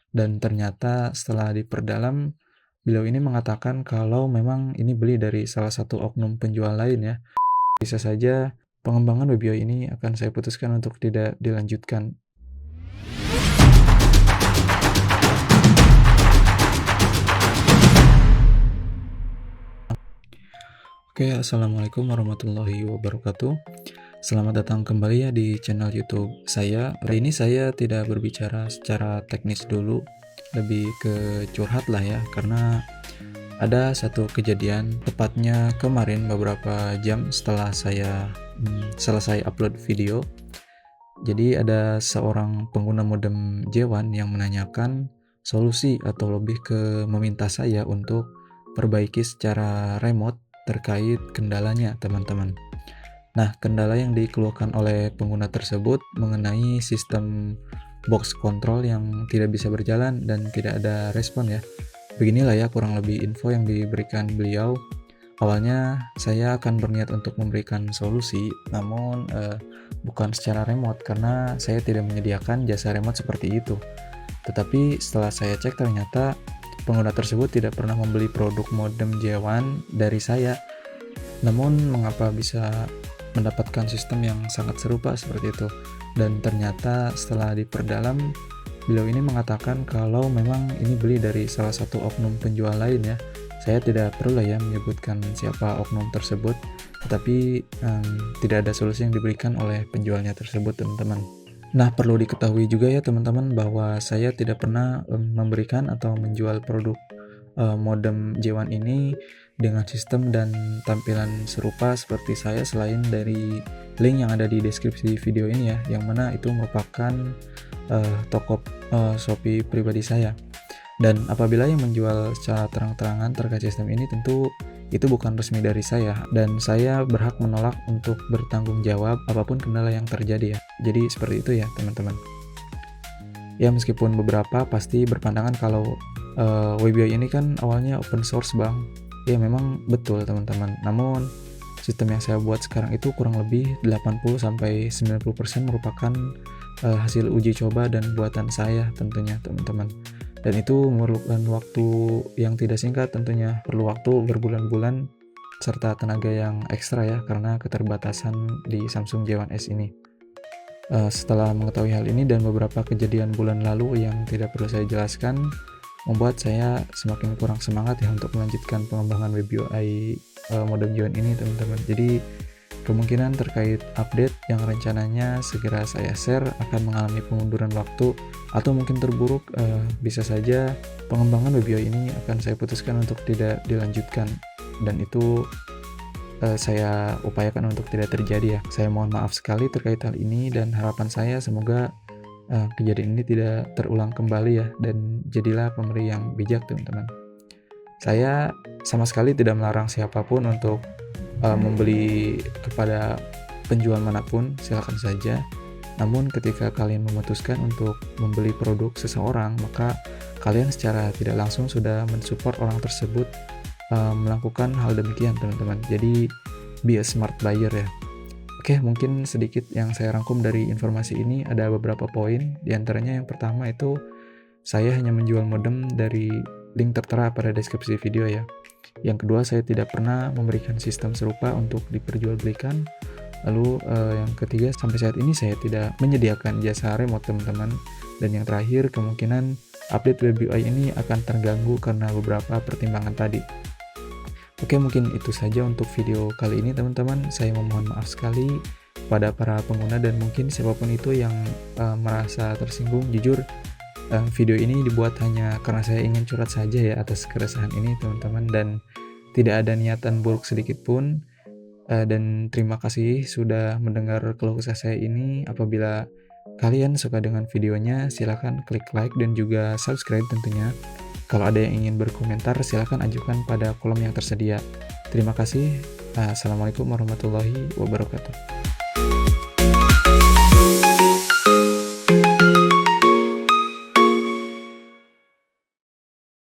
Dan ternyata setelah diperdalam, beliau ini mengatakan kalau memang ini beli dari salah satu oknum penjual lain ya. Bisa saja pengembangan web UI ini akan saya putuskan untuk tidak dilanjutkan. Oke, Assalamualaikum warahmatullahi wabarakatuh. Selamat datang kembali ya di channel YouTube saya. Hari ini saya tidak berbicara secara teknis dulu, lebih ke curhat lah ya, karena ada satu kejadian tepatnya kemarin beberapa jam setelah saya selesai upload video. Jadi ada seorang pengguna modem J1 yang menanyakan solusi atau lebih ke meminta saya untuk perbaiki secara remote terkait kendalanya, teman-teman. Nah, kendala yang dikeluhkan oleh pengguna tersebut mengenai sistem box control yang tidak bisa berjalan dan tidak ada respon ya. Beginilah ya kurang lebih info yang diberikan beliau. Awalnya saya akan berniat untuk memberikan solusi, namun bukan secara remote karena saya tidak menyediakan jasa remote seperti itu. Tetapi setelah saya cek ternyata pengguna tersebut tidak pernah membeli produk modem J1 dari saya. Namun mengapa bisa mendapatkan sistem yang sangat serupa seperti itu? Dan ternyata setelah diperdalam, beliau ini mengatakan kalau memang ini beli dari salah satu oknum penjual lain ya. Saya tidak perlu lah ya menyebutkan siapa oknum tersebut, tetapi tidak ada solusi yang diberikan oleh penjualnya tersebut, teman-teman. Nah, perlu diketahui juga ya teman-teman bahwa saya tidak pernah memberikan atau menjual produk modem J1 ini dengan sistem dan tampilan serupa seperti saya selain dari link yang ada di deskripsi video ini ya, yang mana itu merupakan toko Shopee pribadi saya. Dan apabila yang menjual secara terang-terangan terkait sistem ini tentu itu bukan resmi dari saya dan saya berhak menolak untuk bertanggung jawab apapun kendala yang terjadi ya. Jadi seperti itu ya teman-teman. Ya meskipun beberapa pasti berpandangan kalau WebUI ini kan awalnya open source bang. Ya memang betul teman-teman. Namun sistem yang saya buat sekarang itu kurang lebih 80-90% merupakan hasil uji coba dan buatan saya tentunya teman-teman. Dan itu memerlukan waktu yang tidak singkat tentunya, perlu waktu berbulan-bulan serta tenaga yang ekstra ya karena keterbatasan di Samsung J1S ini. Setelah mengetahui hal ini dan beberapa kejadian bulan lalu yang tidak perlu saya jelaskan, membuat saya semakin kurang semangat ya untuk melanjutkan pengembangan web UI modem J1 ini teman-teman. Jadi kemungkinan terkait update yang rencananya segera saya share akan mengalami pengunduran waktu atau mungkin terburuk bisa saja pengembangan web UI ini akan saya putuskan untuk tidak dilanjutkan dan itu saya upayakan untuk tidak terjadi ya. Saya mohon maaf sekali terkait hal ini dan harapan saya semoga kejadian ini tidak terulang kembali ya dan jadilah pemberi yang bijak teman-teman. Saya sama sekali tidak melarang siapapun untuk membeli kepada penjual manapun, silakan saja. Namun ketika kalian memutuskan untuk membeli produk seseorang, maka kalian secara tidak langsung sudah mensupport orang tersebut melakukan hal demikian teman-teman. Jadi be a smart buyer ya. Oke, mungkin sedikit yang saya rangkum dari informasi ini ada beberapa poin. Di antaranya yang pertama itu saya hanya menjual modem dari link tertera pada deskripsi video ya. Yang kedua, saya tidak pernah memberikan sistem serupa untuk diperjualbelikan. Lalu yang ketiga, sampai saat ini saya tidak menyediakan jasa remote teman-teman. Dan yang terakhir, kemungkinan update web UI ini akan terganggu karena beberapa pertimbangan tadi. Oke, mungkin itu saja untuk video kali ini teman-teman. Saya memohon maaf sekali pada para pengguna dan mungkin siapapun itu yang merasa tersinggung. Jujur, video ini dibuat hanya karena saya ingin curhat saja ya atas keresahan ini teman-teman dan tidak ada niatan buruk sedikit pun. Dan terima kasih sudah mendengar keluh kesah saya ini. Apabila kalian suka dengan videonya, silahkan klik like dan juga subscribe tentunya. Kalau ada yang ingin berkomentar, silahkan ajukan pada kolom yang tersedia. Terima kasih. Assalamualaikum warahmatullahi wabarakatuh.